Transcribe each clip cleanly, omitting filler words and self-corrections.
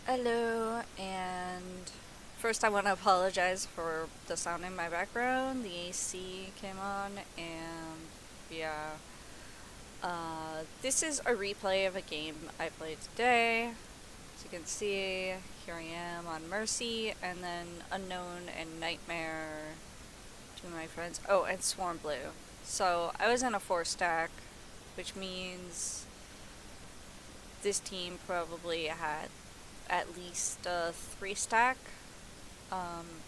Hello, and first I want to apologize for the sound in my background. The AC came on, and yeah. This is a replay of a game I played today. As you can see, here I am on Mercy, and then Unknown and Nightmare, two of my friends. Oh, and Swarm Blue. So I was in a 4-stack, which means this team probably had at least a 3-stack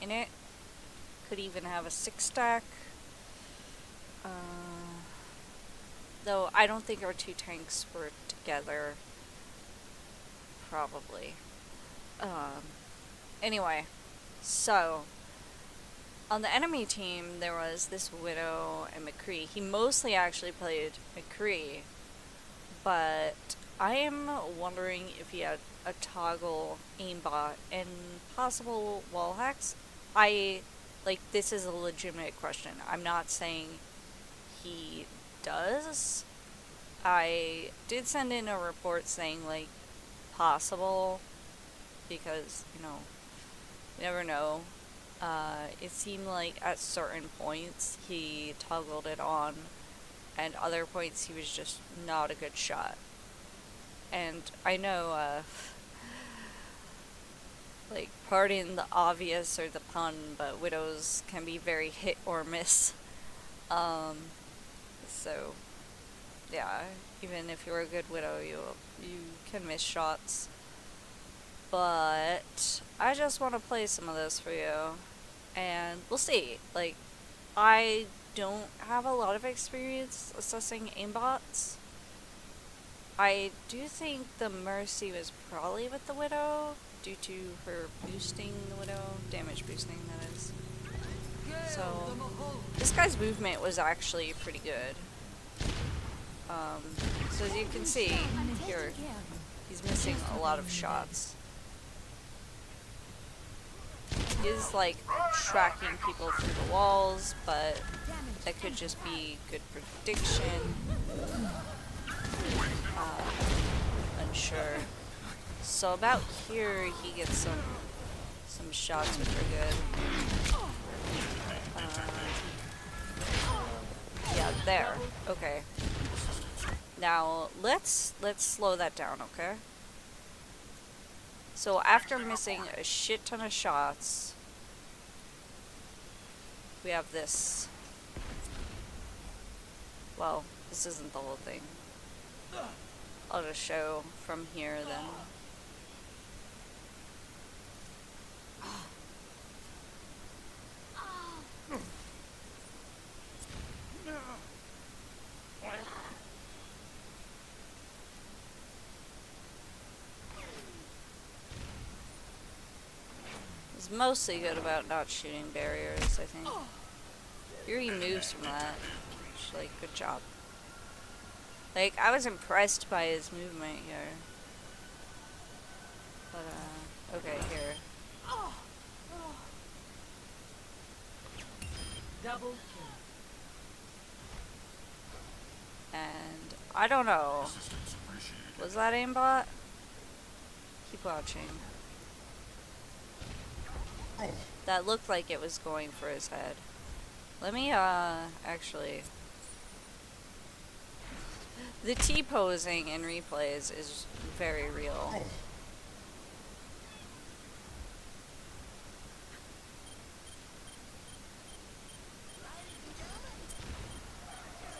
in it. Could even have a 6-stack. Though I don't think our two tanks were together. Probably. Anyway, so on the enemy team there was this Widow and McCree. He mostly actually played McCree, but I am wondering if he had a toggle aimbot and possible wall hacks. This is a legitimate question. I'm not saying he does. I did send in a report saying, possible, because, you never know. It seemed like at certain points he toggled it on, and other points he was just not a good shot. And I know, pardon the obvious or the pun, but widows can be very hit or miss. So, yeah, even if you're a good widow, you can miss shots. But I just want to play some of this for you, and we'll see. I don't have a lot of experience assessing aimbots. I do think the Mercy was probably with the Widow, due to her boosting the Widow, damage boosting, that is. So, this guy's movement was actually pretty good. So as you can see, here, he's missing a lot of shots. He is, tracking people through the walls, but that could just be good prediction. Unsure. So about here, he gets some shots which are good. Yeah, there. Okay. Now let's slow that down, okay? So after missing a shit ton of shots, we have this. Well, this isn't the whole thing. I'll just show from here then. It's mostly good about not shooting barriers, I think. Here he moves from that. Which, good job. I was impressed by his movement here. But, okay, here. Double kill. And I don't know. Was that aimbot? Keep watching. That looked like it was going for his head. Let me, actually. The T-posing in replays is very real.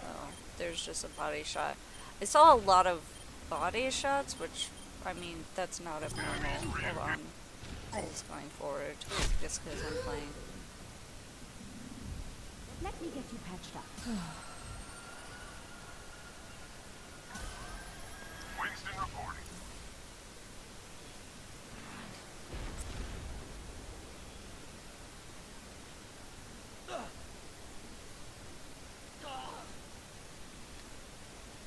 Oh, there's just a body shot. I saw a lot of body shots, which, I mean, that's not abnormal. Hold on. It's going forward, just because I'm playing. Let me get you patched up. Winston reporting.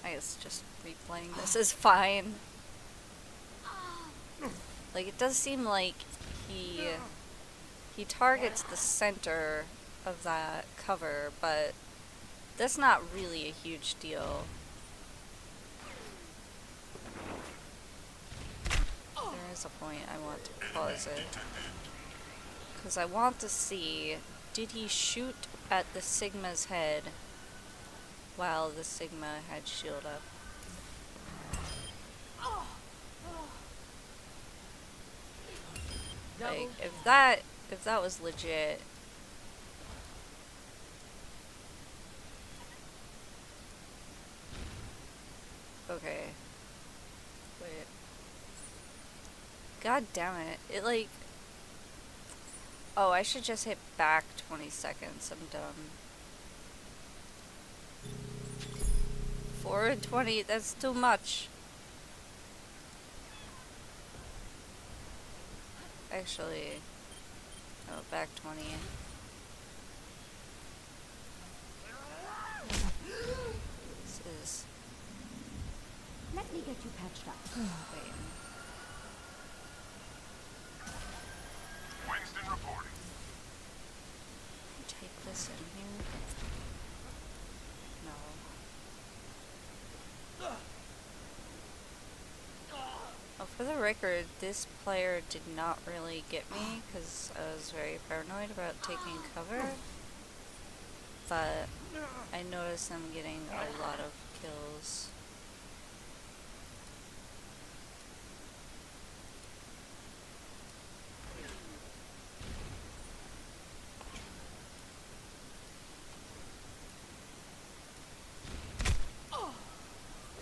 I guess just replaying this is fine. It does seem like he targets the center of that cover, but that's not really a huge deal. Is there There's a point I want to pause it. Because I want to see, did he shoot at the Sigma's head while the Sigma had shield up? Like, if that was legit. Okay. Wait. God damn it. It like... Oh, I should just hit back 20 seconds. I'm dumb. Forward 20, that's too much. Actually, oh, back 20. This is... Let me get you patched up. Wait. Winston reporting. Take this in here. No. Oh, for the record, this player did not really get me because I was very paranoid about taking cover. But I noticed them getting a lot of kills.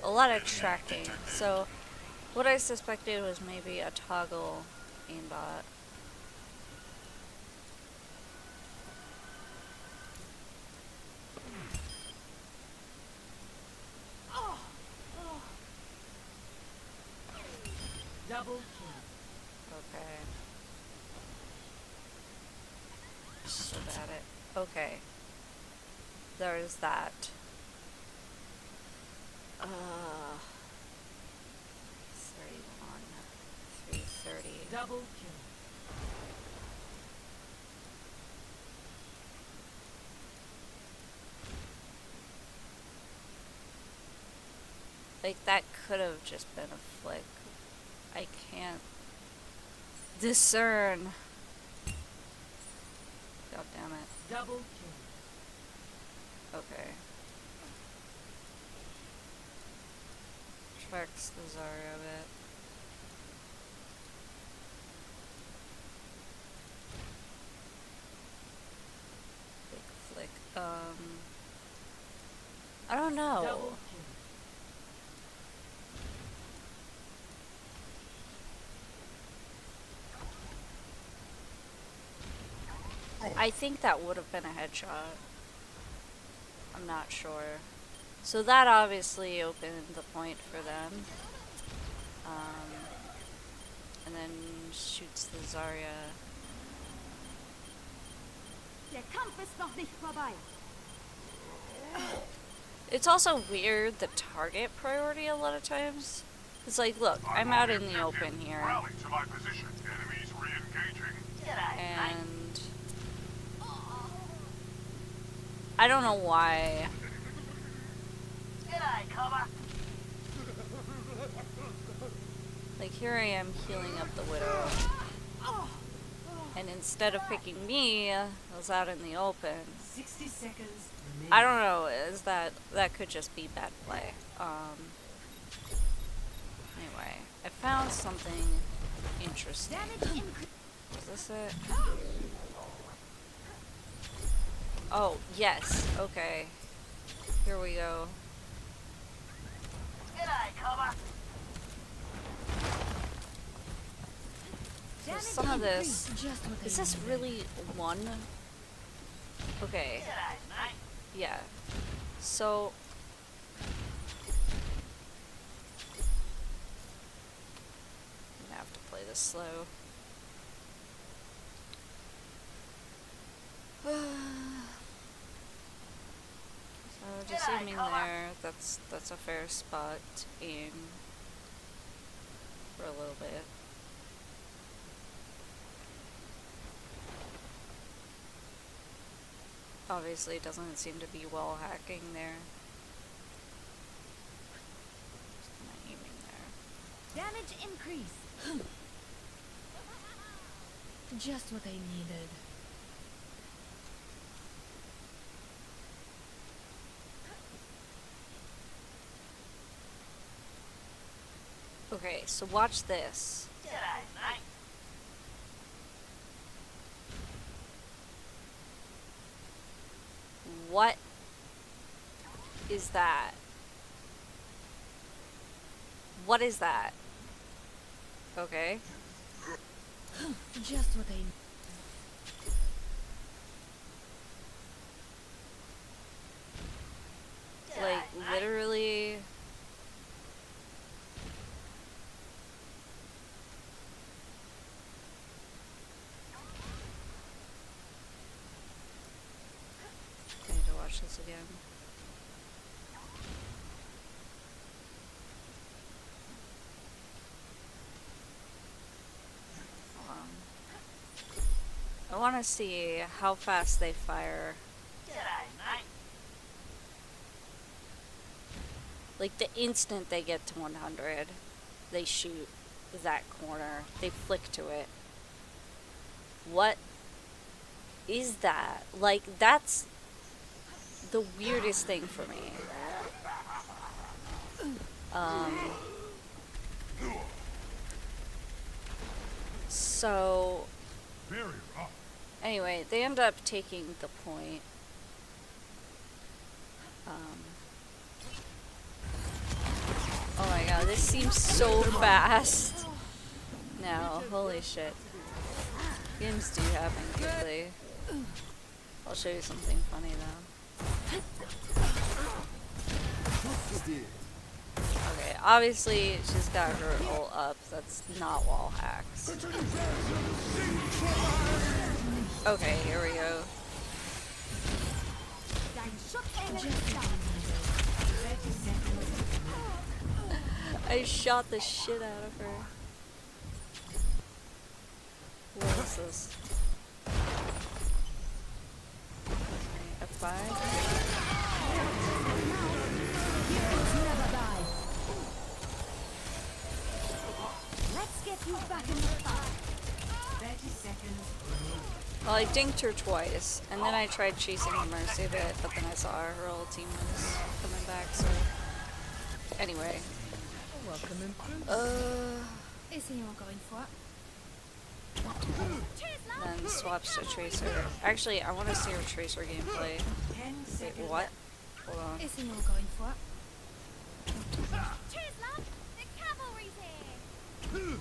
A lot of tracking. So what I suspected was maybe a toggle aimbot. Double kill. Okay. So that it. Okay. There's that. 31, 330. Double kill. Like, that could have just been a flick. I can't discern. God damn it. Double kill. Okay. Tracks the Zarya a bit. Big flick. I don't know. Double kill. I think that would have been a headshot. I'm not sure. So that obviously opened the point for them. And then shoots the Zarya. Der Kampf ist noch nicht vorbei. It's also weird, the target priority a lot of times. It's like, look, I'm out in the open here. Rally to my position. Enemies re-engaging. And I don't know why. Like, here I am healing up the Widow. And instead of picking me, I was out in the open. 60 seconds remaining. I don't know, that could just be bad play. Anyway, I found something interesting. Damage increase. Is this it? Oh, yes. Okay. Here we go. So some of this... Is this really one? Okay. Yeah. So... I'm gonna have to play this slow. So just aiming there, that's a fair spot to aim for a little bit. Obviously it doesn't seem to be wall hacking there. Just kinda aiming there. Damage increase. Just what I needed. Okay, so watch this. What is that? What is that? Okay. Just what I Like, literally. I need to watch this again. I want to see how fast they fire. Like, the instant they get to 100, they shoot that corner. They flick to it. What is that? Like, that's the weirdest thing for me. So, Barrier up. anyway, they end up taking the point. Oh my god, this seems so fast. No, holy shit. Games do happen quickly. I'll show you something funny though. Okay, obviously she's got her ult up. That's not wall hacks. Okay, here we go. I shot the shit out of her. What is this? F5? Let's get you back in the fight. 30 seconds. Well, I dinked her twice, and then I tried chasing the Mercy a bit, but then I saw her whole team was coming back, so... Anyway. welcome Essayons encore une fois. Then swaps to Tracer. Actually, I want to see her Tracer gameplay. 10 Wait, seconds. what? Hold on. Essayons encore une fois. Cheers, love! The cavalry's here!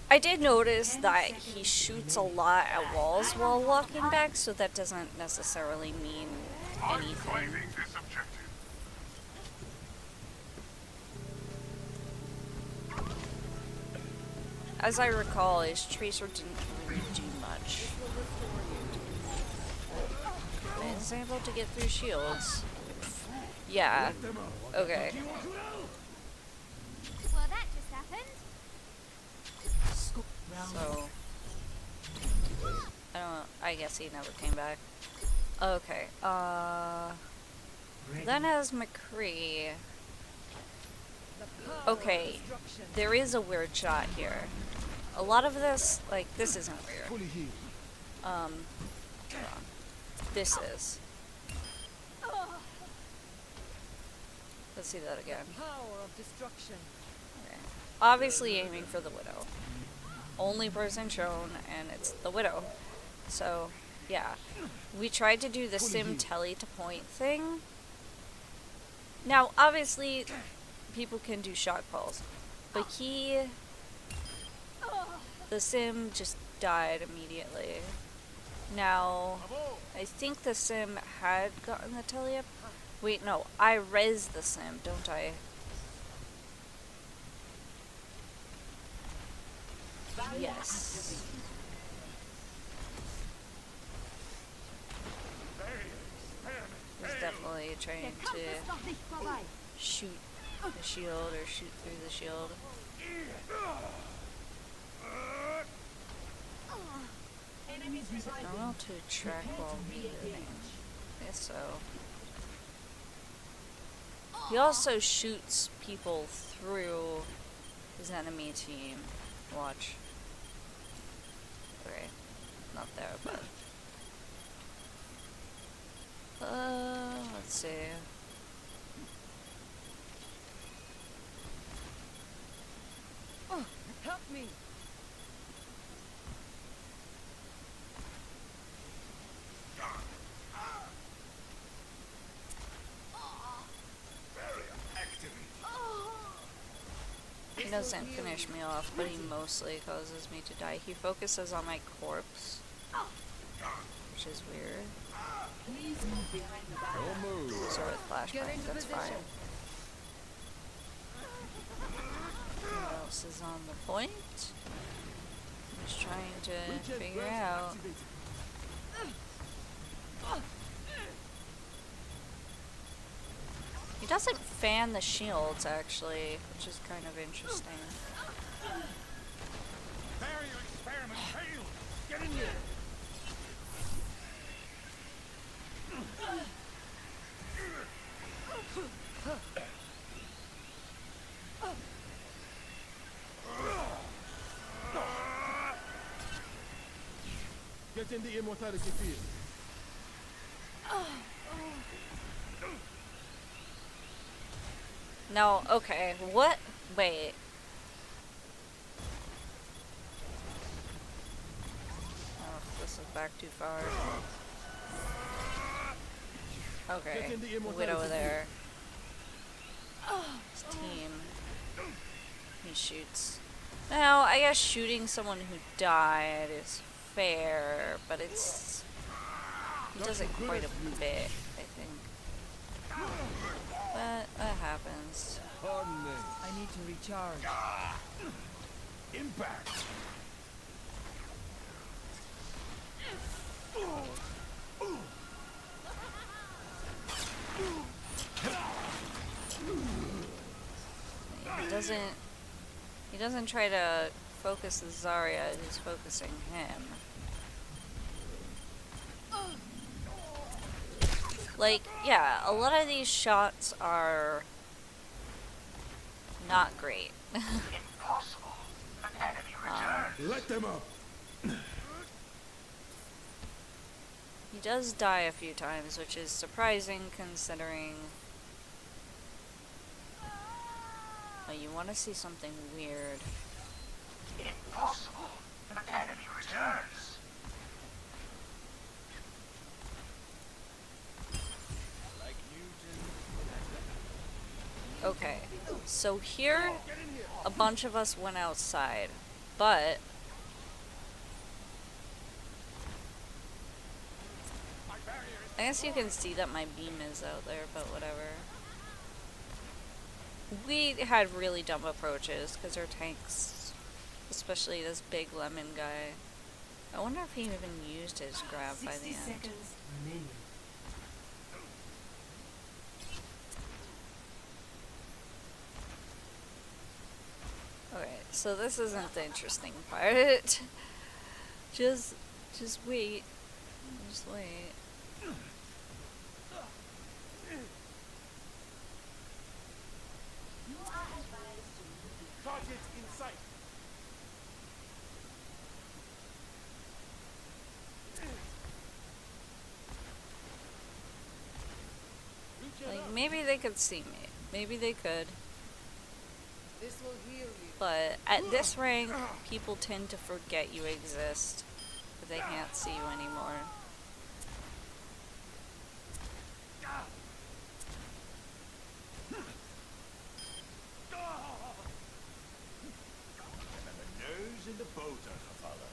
I did notice that he shoots a lot at walls while walking back, so that doesn't necessarily mean I'm anything. claiming this objective. As I recall, his Tracer didn't really do much. I was able to get through shields. Yeah. Okay. Well, that just happened. So, I don't. I guess he never came back. Okay. Then as McCree. Okay, there is a weird shot here. A lot of this, like, this isn't weird. Hold on. This is. Let's see that again. Power of destruction. Okay. Obviously aiming for the Widow. Only person shown, and it's the Widow. So, yeah. We tried to do the sim telly to point thing. Now, obviously, people can do shot calls, but the sim just died immediately. Now, I think the sim had gotten the telly up. Wait, no, I res the sim, don't I? Yes. He's definitely trying to shoot the shield or shoot through the shield. Normal to track while moving. I guess so. He also shoots people through his enemy team. Watch. Okay. Not there, but... let's see. Oh, help me. He doesn't finish me off, but he mostly causes me to die. He focuses on my corpse, which is weird. So with flashbang, that's fine. What else is on the point? I'm just trying to figure out. He doesn't fan the shields, actually, which is kind of interesting. Barrier experiment failed. Get in there. Get in the immortality field. No, okay, what? Wait. Oh, this is back too far. Okay, Widow there. His team. He shoots. Now, I guess shooting someone who died is fair, but it's... He does it quite a bit, I think. But that happens. Pardon me. I need to recharge. Impact. He doesn't try to focus the Zarya, he's focusing him. Like, yeah, a lot of these shots are not great. Impossible. An enemy returns. Let them up. He does die a few times, which is surprising considering... Oh, you want to see something weird. Impossible. An enemy returns. Okay, so here, a bunch of us went outside, but... I guess you can see that my beam is out there, but whatever. We had really dumb approaches, because our tanks, especially this big lemon guy, I wonder if he even used his grab by the end. Okay, so this isn't the interesting part. Just wait. Just wait. Target in sight. Like, maybe they could see me. Maybe they could. This will heal you. But at this rank, people tend to forget you exist. If they can't see you anymore. And the nose in the boat are the follow.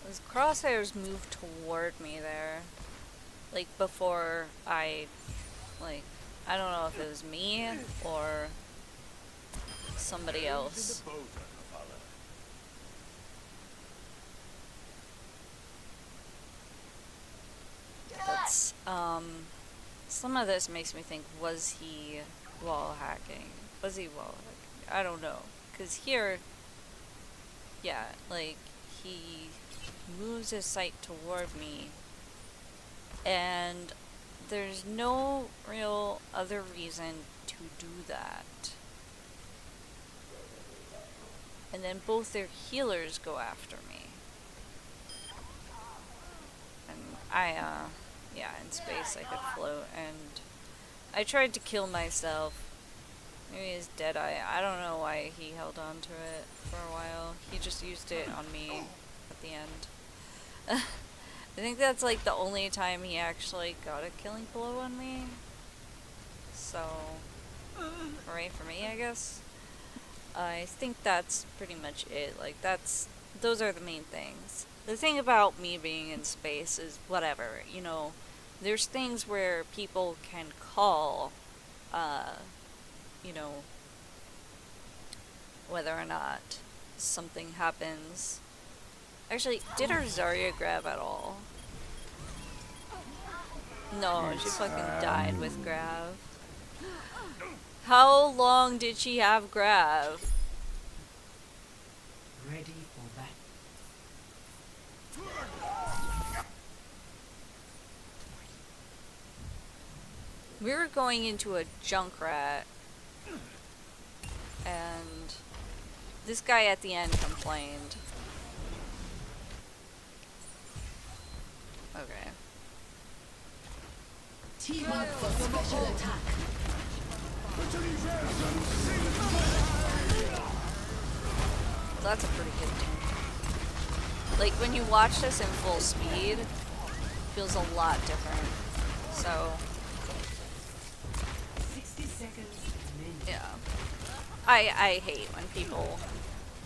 His crosshairs moved toward me there. Like, before I... Like, I don't know if it was me or somebody else. The boat are the follow. That's, some of this makes me think, was he wall hacking. Was he wall hacking? I don't know. Because here, yeah, like, he moves his sight toward me, and there's no real other reason to do that. And then both their healers go after me. And yeah, in space I could float, and I tried to kill myself. Maybe his Deadeye. I don't know why he held on to it for a while. He just used it on me at the end. I think that's like the only time he actually got a killing blow on me. So, hooray for me, I guess. I think that's pretty much it. Like, those are the main things. The thing about me being in space is whatever, you know, there's things where people can call, you know, whether or not something happens. Actually, did our Zarya grab at all? No, she fucking died with grab. How long did she have grab? Ready for that. We were going into a Junkrat, and this guy at the end complained. Okay. Team up for special attack. Well, that's a pretty good team. Like, when you watch this in full speed, it feels a lot different. So, 60 seconds. yeah. I hate when people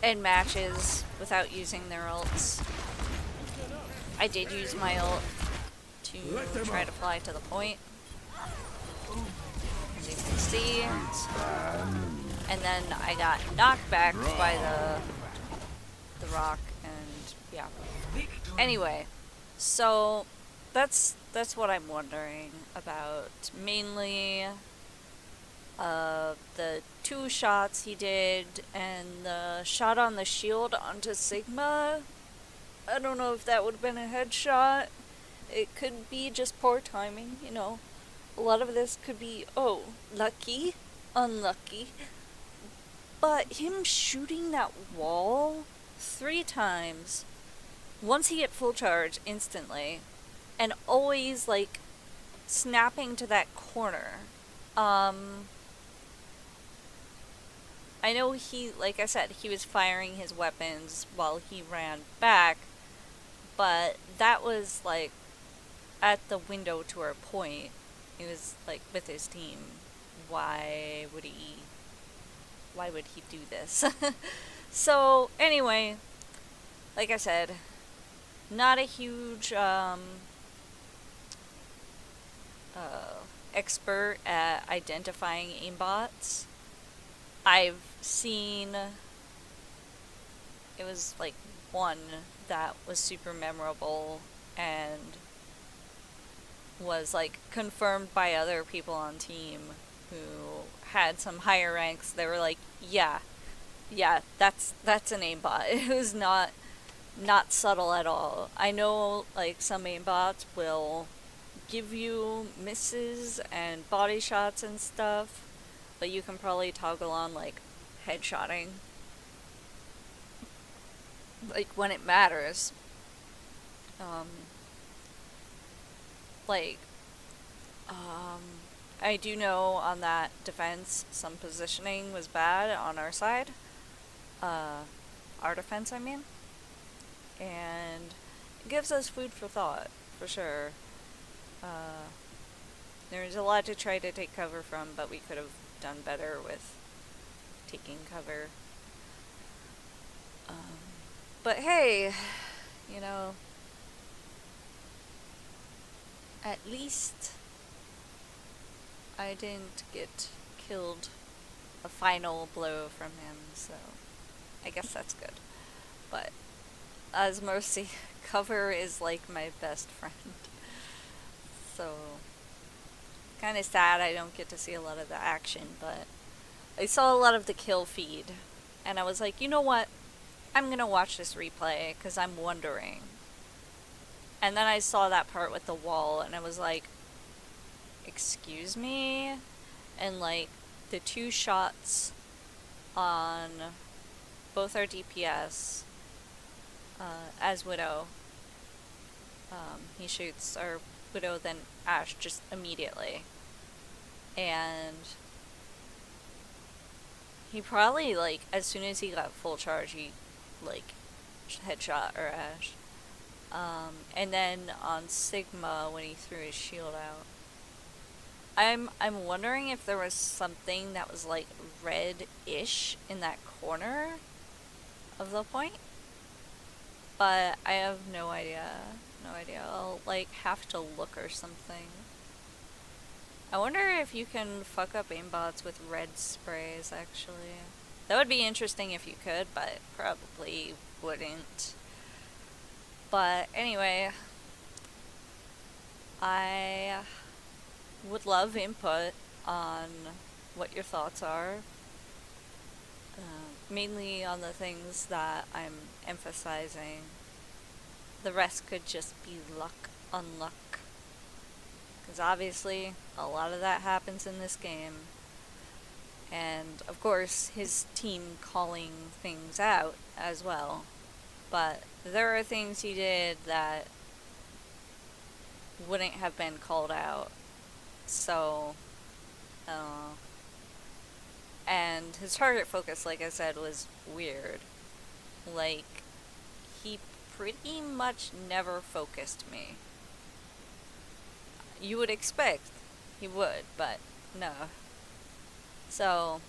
end matches without using their ults. I did use my ult to try to fly to the point, as you can see. And then I got knocked back by the rock, and yeah. Anyway, so that's what I'm wondering about. Mainly the 2 shots he did, and the shot on the shield onto Sigma. I don't know if that would have been a headshot. It could be just poor timing, you know. A lot of this could be, oh, lucky, unlucky. But him shooting that wall 3 times, once he hit full charge instantly, and always, like, snapping to that corner. I know he, like I said, he was firing his weapons while he ran back, but that was, like, at the window to our point. He was, like, with his team. Why would he do this? So, anyway, like I said, not a huge, expert at identifying aimbots. I've seen, it was like one that was super memorable and was like confirmed by other people on team who had some higher ranks. They were like, yeah, that's an aimbot. It was not subtle at all. I know like some aimbots will give you misses and body shots and stuff, but you can probably toggle on like headshotting, like when it matters. I do know on that defense some positioning was bad on our side. Our defense, I mean. And it gives us food for thought, for sure. There's a lot to try to take cover from, but we could have done better with taking cover. But hey, you know, at least I didn't get killed a final blow from him, so I guess that's good. But as Mercy, cover is like my best friend. So kind of sad I don't get to see a lot of the action, but I saw a lot of the kill feed, and I was like, you know what? I'm gonna watch this replay because I'm wondering. And then I saw that part with the wall, and I was like, excuse me? And like, the two shots on both our DPS, as Widow, he shoots our Widow, then Ash just immediately. And he probably, like, as soon as he got full charge, he, like, headshot or Ash. And then on Sigma, when he threw his shield out, I'm wondering if there was something that was, like, red-ish in that corner of the point. But I have no idea. No idea. I'll, like, have to look or something. I wonder if you can fuck up aimbots with red sprays, actually. That would be interesting if you could, but probably wouldn't. But anyway, I would love input on what your thoughts are. Mainly on the things that I'm emphasizing. The rest could just be luck, unluck. Because obviously, a lot of that happens in this game. And, of course, his team calling things out as well. But there are things he did that wouldn't have been called out. So, and his target focus, like I said, was weird. Like, he pretty much never focused me. You would expect he would, but no. So,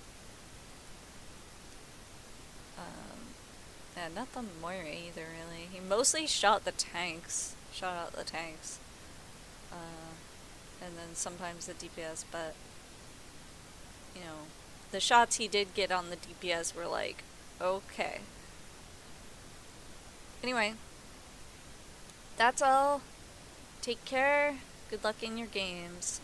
yeah, not the Moira either, really. He mostly shot the tanks. Shot out the tanks. And then sometimes the DPS, but, you know, the shots he did get on the DPS were like, okay. Anyway, that's all. Take care. Good luck in your games.